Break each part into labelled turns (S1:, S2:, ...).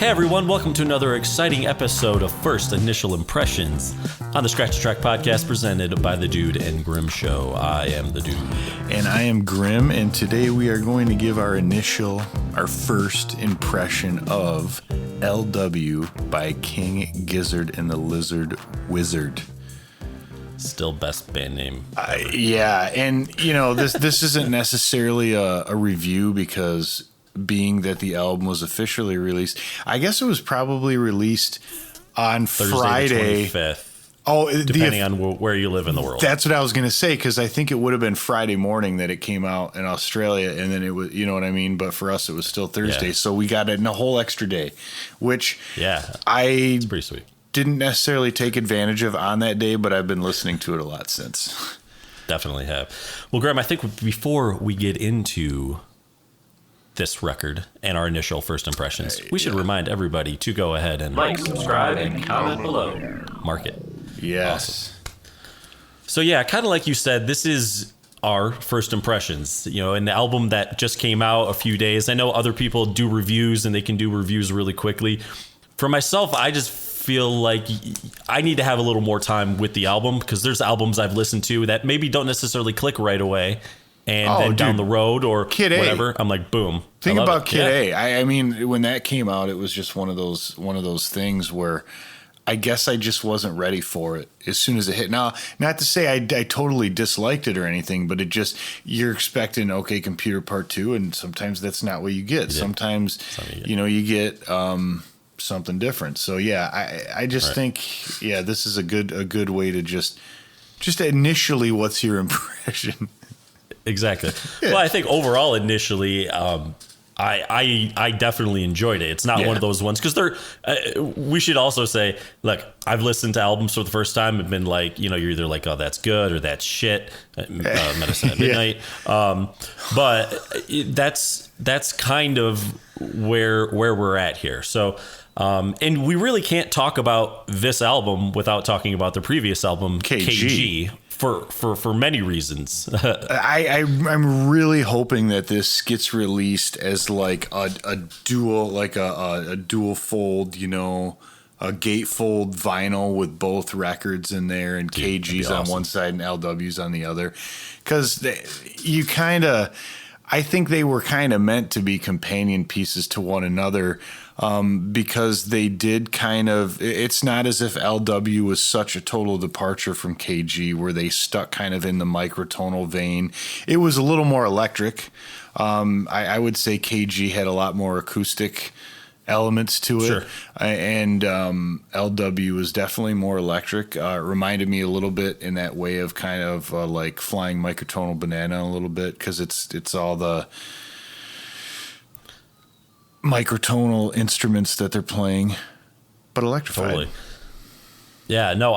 S1: Hey everyone, welcome to another exciting episode of First Initial Impressions on the Scratch Track podcast presented by the Dude and Grim Show. I am the Dude.
S2: And I am Grim, and today we are going to give our first impression of L.W. by King Gizzard and the Lizard Wizard.
S1: Still best band name ever.
S2: Yeah, and you know, this isn't necessarily a review because being that the album was officially released, I guess it was probably released on
S1: Thursday
S2: Friday.
S1: the 25th.
S2: Oh,
S1: depending on where you live in the world.
S2: That's what I was going to say, because I think it would have been Friday morning that it came out in Australia, and then it was, you know what I mean? But for us, it was still Thursday,
S1: Yeah.
S2: so we got it in a whole extra day, which
S1: it's pretty sweet.
S2: Didn't necessarily take advantage of on that day, but I've been listening to it a lot since.
S1: Definitely have. Well, Graham, I think before we get into this record and our initial first impressions, we should remind everybody to go ahead and like, subscribe, and comment below. Mark it.
S2: Yes.
S1: Awesome. So yeah, kind of like you said, this is our first impressions, you know, an album that just came out a few days. I know other people do reviews and they can do reviews really quickly. For myself, I just feel like I need to have a little more time with the album, because there's albums I've listened to that maybe don't necessarily click right away. And then down the road or
S2: Kid
S1: whatever, I'm like, boom.
S2: Think about Kid A. I mean, when that came out, it was just one of those things where I guess I just wasn't ready for it as soon as it hit. Now, not to say I totally disliked it or anything, but it just, you're expecting, okay, Computer Part 2, and sometimes that's not what you get. Sometimes, you get something different. So, yeah, I just think, this is a good way to just initially, what's your impression?
S1: Exactly. Yeah. Well, I think overall, initially, I definitely enjoyed it. It's not one of those ones, because we should also say, look, I've listened to albums for the first time and been like, you're either like, oh, that's good or that's shit. Medicine at Midnight. But that's kind of where we're at here. So, and we really can't talk about this album without talking about the previous album, KG. For many reasons.
S2: I'm really hoping that this gets released as like a dual, like a dual fold, a gatefold vinyl with both records in there, and KG's on one side and LW's on the other. Because I think they were kind of meant to be companion pieces to one another. Because they did it's not as if LW was such a total departure from KG, where they stuck kind of in the microtonal vein. It was a little more electric. I would say KG had a lot more acoustic elements to it.
S1: Sure.
S2: And LW was definitely more electric. Reminded me a little bit in that way of kind of like Flying Microtonal Banana a little bit, because it's all the microtonal instruments that they're playing, but electrified.
S1: Totally. Yeah, no,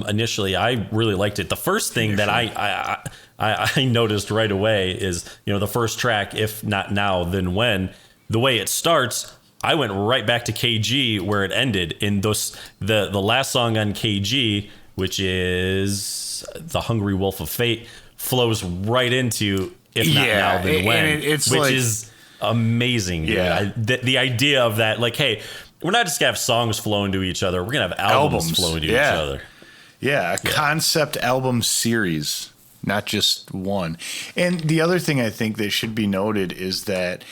S1: initially I really liked it. The first thing that I noticed right away is, the first track, If Not Now, Then When, the way it starts, I went right back to KG where it ended. In the last song on KG, which is The Hungry Wolf of Fate, flows right into If Not Now, Then When, which is amazing.
S2: Yeah.
S1: The idea of that, like, hey, we're not just gonna have songs flowing to each other, we're gonna have albums flowing to each other.
S2: A concept album series, not just one. And the other thing I think that should be noted is that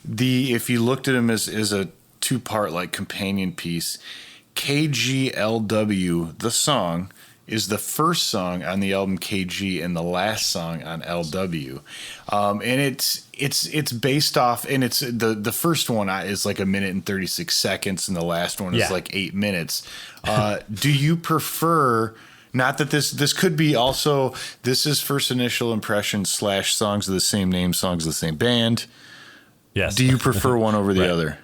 S2: if you looked at them as a two-part like companion piece, K.G.L.W, the song, is the first song on the album KG and the last song on LW. And it's based off, and it's the first one is like 1 minute and 36 seconds, and the last one is like 8 minutes. Do you prefer, not that this could be also, this is First Initial Impressions / songs of the same name, songs of the same band.
S1: Yes.
S2: Do you prefer one over the other?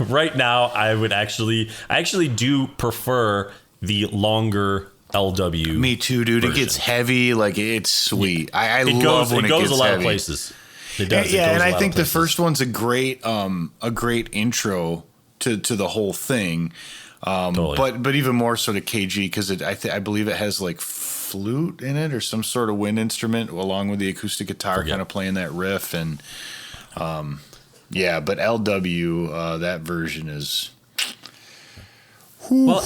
S1: Right now, I actually do prefer the longer LW.
S2: Me too, dude.
S1: version.
S2: It gets heavy, like it's sweet. I
S1: it
S2: love
S1: goes,
S2: when
S1: it goes
S2: gets
S1: a lot
S2: heavy.
S1: of places. It does.
S2: Yeah, and I think the first one's a great intro to the whole thing.
S1: Totally.
S2: But even more so to KG, because I believe it has like flute in it or some sort of wind instrument along with the acoustic guitar kind of playing that riff, and Yeah, but L.W. That version is.
S1: Well,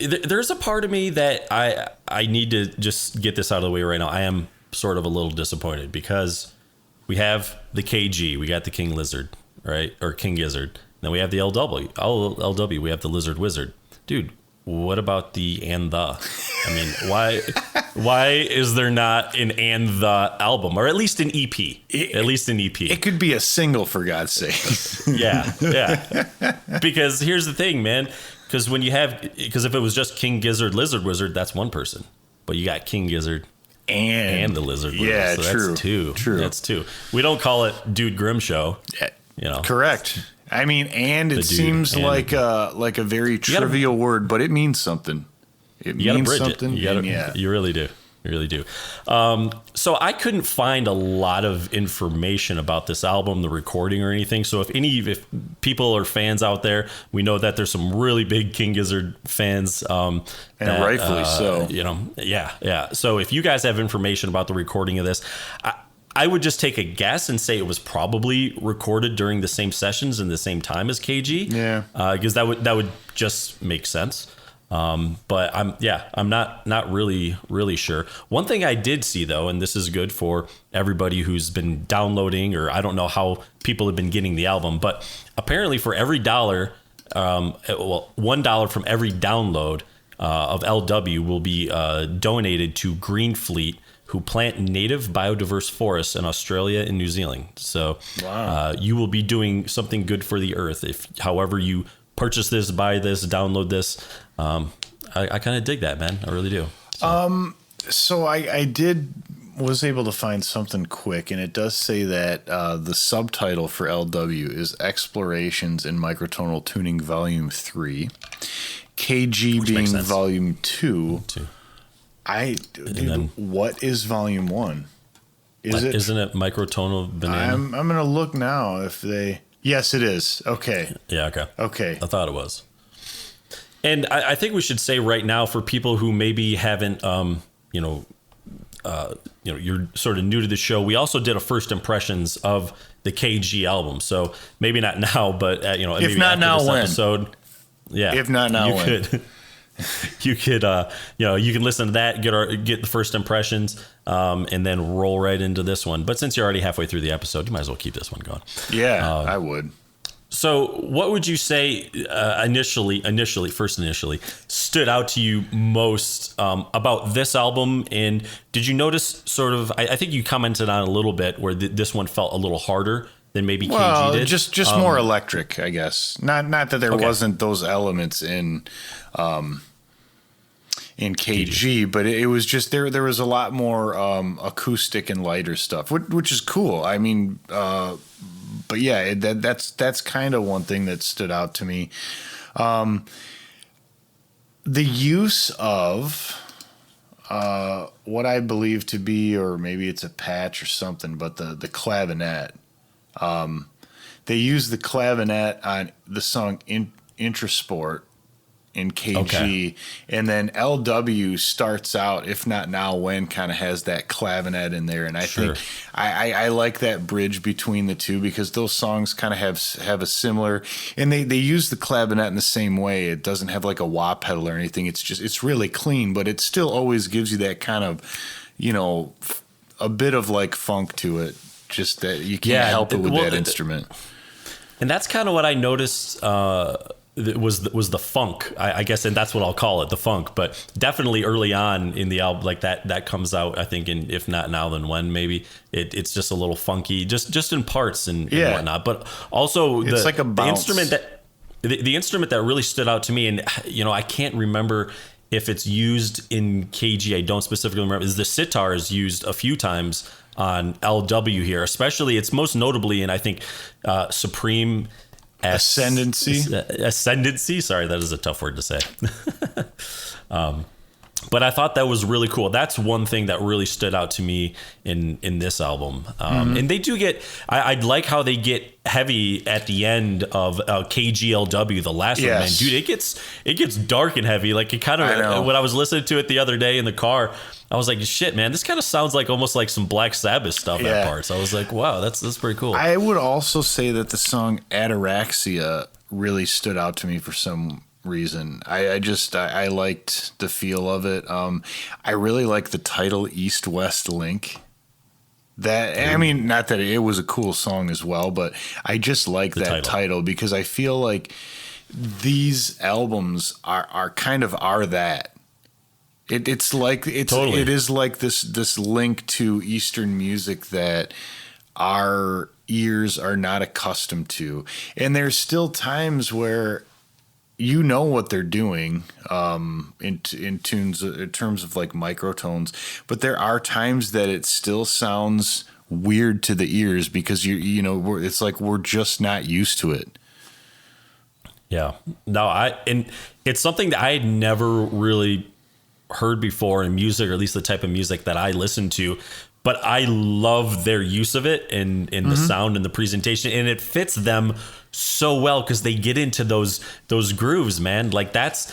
S1: there's a part of me that I need to just get this out of the way right now. I am sort of a little disappointed because we have the KG, we got the King Lizard, right? Or King Gizzard. Then we have the LW, we have the Lizard Wizard. Dude, what about the and the? I mean, why is there not an and the album, or at least an EP? At least an EP.
S2: It could be a single, for God's sake.
S1: Yeah. Because here's the thing, man. Because if it was just King Gizzard, Lizard Wizard, that's one person. But you got King Gizzard and the Lizard Wizard.
S2: Yeah,
S1: so
S2: true.
S1: That's two.
S2: True.
S1: That's two. We don't call it Dude Grimm Show.
S2: Correct. I mean, and it seems like a very trivial word, but it means something. It means something.
S1: You really do. You really do. So I couldn't find a lot of information about this album, the recording, or anything. So if people are fans out there, we know that there's some really big King Gizzard fans, and
S2: rightfully so.
S1: Yeah. So if you guys have information about the recording of this, I would just take a guess and say it was probably recorded during the same sessions and the same time as KG.
S2: Yeah.
S1: Because that would just make sense. But I'm not really sure. One thing I did see though, and this is good for everybody who's been downloading, or I don't know how people have been getting the album, but apparently for every $1 from every download of LW will be donated to Green Fleet, who plant native biodiverse forests in Australia and New Zealand. So you will be doing something good for the earth if however you purchase this, buy this, download this. I kind of dig that, man. I really do.
S2: So I was able to find something quick, and it does say that the subtitle for LW is Explorations in Microtonal Tuning Volume 3, KG
S1: Which
S2: being Volume 2.
S1: Then,
S2: what is Volume 1?
S1: Isn't it Microtonal Banana?
S2: I'm going to look now if they... Yes, it is. Okay.
S1: Yeah,
S2: okay.
S1: I thought it was. And I think we should say right now, for people who maybe haven't, you're sort of new to the show, we also did a first impressions of the KG album. So maybe not now, but
S2: if not now, when?
S1: Episode, yeah.
S2: If not now, when?
S1: You could, you can listen to that, get the first impressions, and then roll right into this one. But since you're already halfway through the episode, you might as well keep this one going.
S2: Yeah, I would.
S1: So what would you say initially stood out to you most about this album? And did you notice sort of, I think you commented on a little bit where this one felt a little harder than maybe KG did?
S2: Just more electric, I guess. Not that there wasn't those elements in KG, but it was just there was a lot more acoustic and lighter stuff, which is cool. I mean, but yeah, that's kind of one thing that stood out to me. The use of what I believe to be, or maybe it's a patch or something, but the clavinet. They use the clavinet on the song Intrasport in KG, and then LW starts out, if not now, when, kind of has that clavinet in there, and I think I like that bridge between the two, because those songs kind of have a similar, and they use the clavinet in the same way. It doesn't have like a wah pedal or anything. It's really clean, but it still always gives you that kind of, a bit of like funk to it. Just that you can't help it with that instrument.
S1: And that's kind of what I noticed was the funk, I guess, and that's what I'll call it, the funk. But definitely early on in the album, like that comes out, I think, in If Not Now Then When, maybe. It's just a little funky, just in parts and whatnot. But also
S2: it's like a bounce.
S1: The instrument that really stood out to me, and I can't remember if it's used in KG, I don't specifically remember, is the sitar is used a few times on LW here, especially it's most notably in, I think, Supreme
S2: Ascendancy.
S1: Sorry, that is a tough word to say. But I thought that was really cool. That's one thing that really stood out to me in this album. And they do get, I like how they get heavy at the end of K.G.L.W, the last one, man. Dude, it gets dark and heavy. Like, it kind of, when I was listening to it the other day in the car, I was like, shit, man, this kind of sounds like almost like some Black Sabbath stuff at parts. I was like, wow, that's pretty cool. I
S2: would also say that the song Ataraxia really stood out to me for some reason. I liked the feel of it. I really like the title East-West Link. That, I mean, not that it was a cool song as well, but I just like that title because I feel like these albums are kind of that. It's like
S1: totally.
S2: It is like this link to Eastern music that our ears are not accustomed to, and there's still times where you know what they're doing in tunes in terms of like microtones, but there are times that it still sounds weird to the ears because it's like we're just not used to it.
S1: Yeah, no, and it's something that I had never really heard before in music, or at least the type of music that I listen to, but I love their use of it and the sound and the presentation, and it fits them so well because they get into those grooves, man. Like that's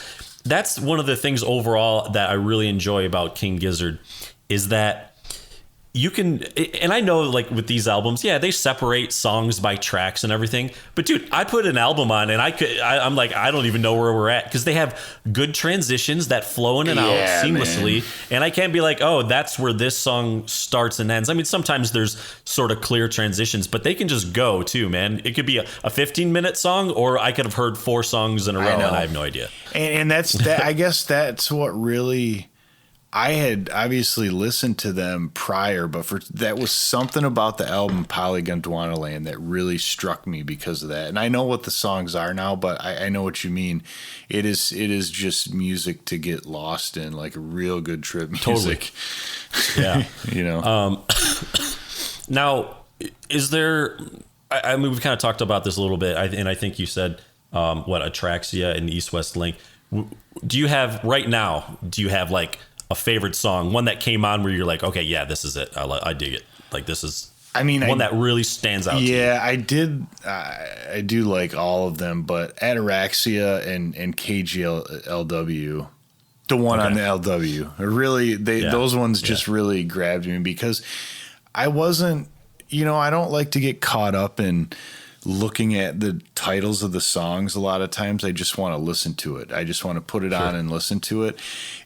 S1: one of the things overall that I really enjoy about King Gizzard is that you can, and I know like with these albums, yeah, they separate songs by tracks and everything, but dude, I put an album on and I'm like, I don't even know where we're at because they have good transitions that flow in and out seamlessly, man. And I can't be like, oh, that's where this song starts and ends. I mean, sometimes there's sort of clear transitions, but they can just go too, man. It could be a 15-minute song, or I could have heard 4 songs in a row and I have no idea.
S2: And that's that. I guess that's what really. I had obviously listened to them prior, but that was something about the album Polygondwanaland that really struck me because of that. And I know what the songs are now, but I know what you mean. It is just music to get lost in, like a real good trip music.
S1: Totally.
S2: Yeah.
S1: Now, is there? I mean, we've kind of talked about this a little bit, and I think you said Atraxia and East-West Link. Do you have right now? Do you have like a favorite song, one that came on where you're like, okay, yeah, this is it. I dig it. Like this is, one that really stands out.
S2: Yeah, to you. I do like all of them, but Ataraxia and K.G.L.W, the one on the LW, really, those ones just really grabbed me because I wasn't, I don't like to get caught up in looking at the titles of the songs. A lot of times I just want to listen to it. I just want to put it on and listen to it.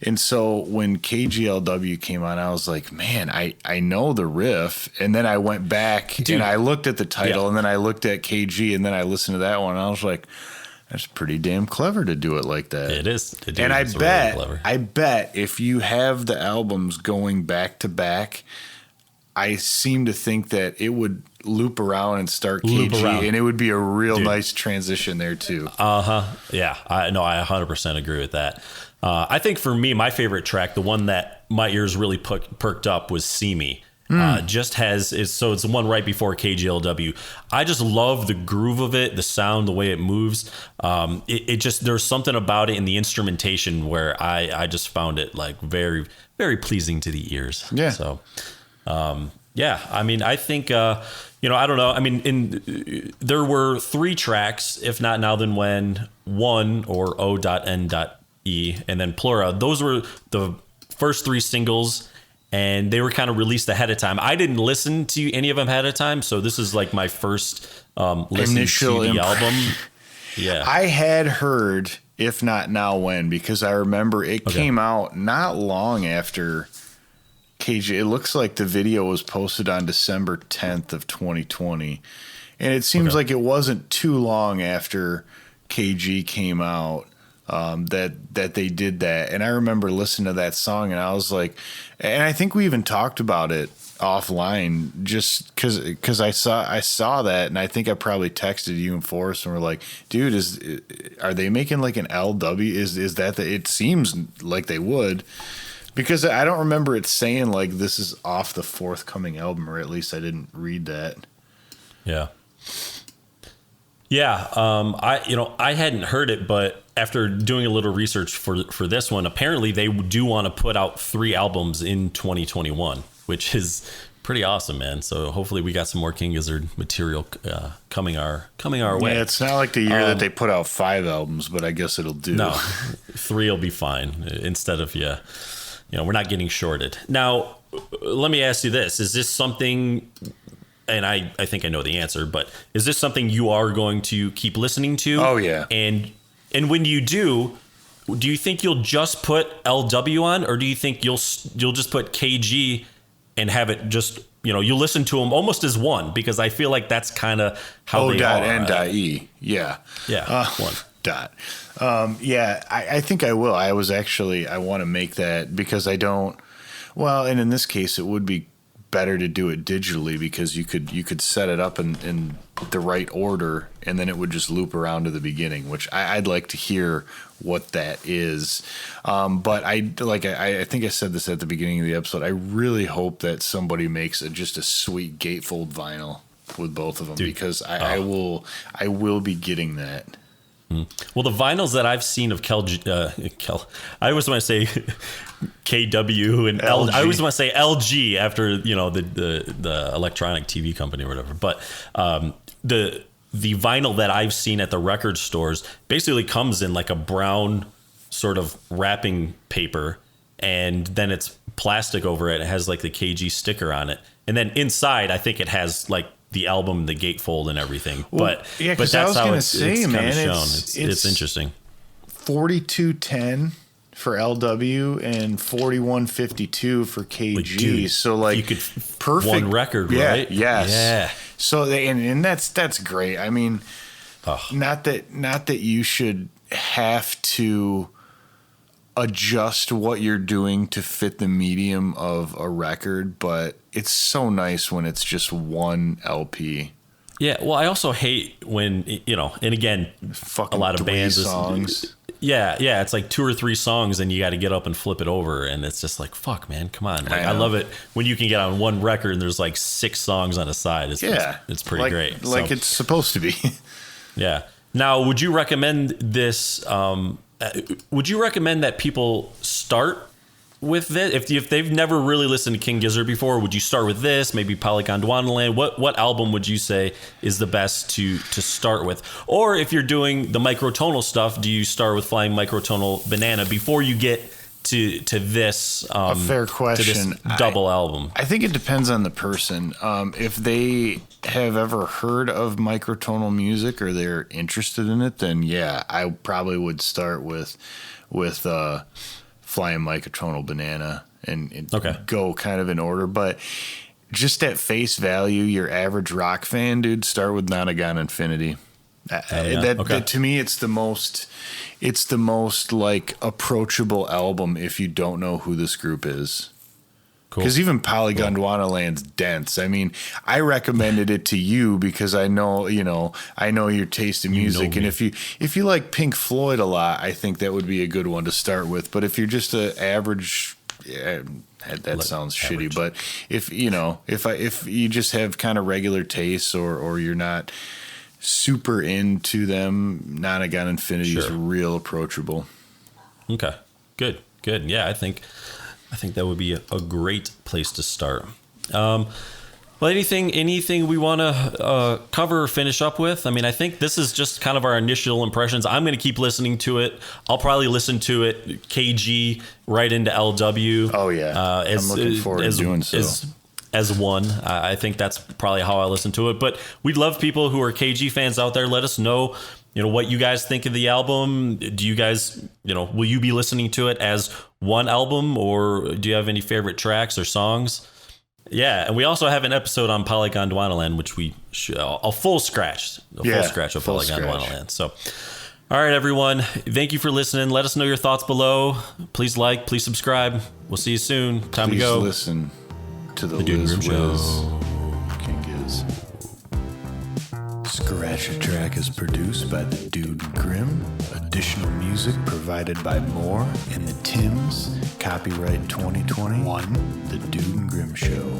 S2: And so when K.G.L.W came on, I was like, man, I know the riff. And then I went back and I looked at the title and then I looked at KG and then I listened to that one. And I was like, that's pretty damn clever to do it like that.
S1: It is.
S2: And I bet if you have the albums going back to back, I seem to think that it would loop around and start KG, and it would be a real nice transition there too.
S1: Yeah, I 100% agree with that. I think for me, my favorite track, the one that my ears really perked up, was "See Me." It's the one right before K.G.L.W. I just love the groove of it, the sound, the way it moves. It just, there's something about it in the instrumentation where I just found it like very, very pleasing to the ears.
S2: Yeah.
S1: So. I mean, I think, I don't know. I mean, there were 3 tracks, If Not Now Then When, 1 or O.N.E, and then Plura. Those were the first 3 singles, and they were kind of released ahead of time. I didn't listen to any of them ahead of time, so this is like my first listen to the album. Yeah.
S2: I had heard If Not Now When because I remember it came out not long after KG. It looks like the video was posted on December 10th of 2020. And it seems like it wasn't too long after KG came out that they did that. And I remember listening to that song and I was like, and I think we even talked about it offline just because I saw that, and I think I probably texted you and Forrest and we're like, dude, are they making like an LW? Is that it seems like they would. Because I don't remember it saying like this is off the forthcoming album, or at least I didn't read that.
S1: Yeah. Yeah, I hadn't heard it, but after doing a little research for this one, apparently they do want to put out 3 albums in 2021, which is pretty awesome, man. So hopefully we got some more King Gizzard material coming our way.
S2: Yeah, it's not like the year that they put out 5 albums, but I guess it'll do.
S1: No, 3 will be fine instead of we're not getting shorted. Now, let me ask you this: is this something? And I think I know the answer, but is this something you are going to keep listening to?
S2: Oh, yeah.
S1: And when you do you think you'll just put LW on, or do you think you'll just put KG and have it just, you listen to them almost as one? Because I feel like that's kind of how they
S2: dot
S1: are.
S2: and dot E. Yeah.
S1: Yeah. One.
S2: Dot. I think I will. I want to make that because I don't, and in this case, it would be better to do it digitally because you could set it up in the right order and then it would just loop around to the beginning, which I'd like to hear what that is. But I think I said this at the beginning of the episode. I really hope that somebody makes just a sweet gatefold vinyl with both of them. Dude, because I will be getting that.
S1: Well, the vinyls that I've seen of I always want to say K.W. and LG. I always want to say LG after the electronic TV company or whatever. But the vinyl that I've seen at the record stores basically comes in like a brown sort of wrapping paper, and then it's plastic over it. It has like the KG sticker on it, and then inside I think it has like the album, the gatefold, and everything. But that's how it's kind of shown. It's interesting.
S2: 4210 for LW and 4152 for KG.
S1: Like, dude,
S2: so like
S1: you could
S2: perfect
S1: one record, right?
S2: Yes.
S1: Yeah.
S2: So and that's great. I mean, not that you should have to adjust what you're doing to fit the medium of a record, but it's so nice when it's just one LP.
S1: Yeah, well, I also hate when, and again,
S2: fucking
S1: a lot of bands
S2: songs.
S1: Yeah, it's like 2 or 3 songs and you got to get up and flip it over, and it's just like, fuck, man, come on. Like, I love it when you can get on one record and there's like 6 songs on a side. It's pretty great.
S2: Like it's supposed to be.
S1: Yeah. Now, would you recommend this? Would you recommend that people start with this? If they've never really listened to King Gizzard before, would you start with this? Maybe Polygondwanaland? What album would you say is the best to start with? Or if you're doing the microtonal stuff, do you start with Flying Microtonal Banana before you get to this?
S2: A fair question.
S1: To this double album.
S2: I think it depends on the person. If they have ever heard of microtonal music or they're interested in it, then yeah, I probably would start with Flying Microtonal Banana and go kind of in order. But just at face value, your average rock fan, dude, start with Nonagon Infinity. That to me, it's the most like approachable album if you don't know who this group is. Because even Polygondwanaland's dense. I mean, I recommended it to you because I know your taste in music, and if you like Pink Floyd a lot, I think that would be a good one to start with. But if you're just an average, that sounds shitty. But if you just have kind of regular tastes, or you're not super into them, Nonagon Infinity is real approachable.
S1: Okay, good. Yeah, I think that would be a great place to start. Well, anything we want to cover or finish up with? I mean, I think this is just kind of our initial impressions. I'm going to keep listening to it. I'll probably listen to it KG right into LW.
S2: Oh yeah, I'm looking forward to doing so.
S1: As one, I think that's probably how I listen to it. But we'd love people who are KG fans out there. Let us know. What you guys think of the album. Do you guys, will you be listening to it as one album, or do you have any favorite tracks or songs? Yeah, and we also have an episode on Polygondwanaland, which we a full scratch of Polygondwanaland. So, all right, everyone, thank you for listening. Let us know your thoughts below. Please like, please subscribe. We'll see you soon. Time to go.
S2: Listen to the
S1: Dude and Grim Show.
S2: King Giz. Scratch a Track is produced by the Dude and Grim. Additional music provided by Moore and the Tims. Copyright 2021, The Dude and Grim Show.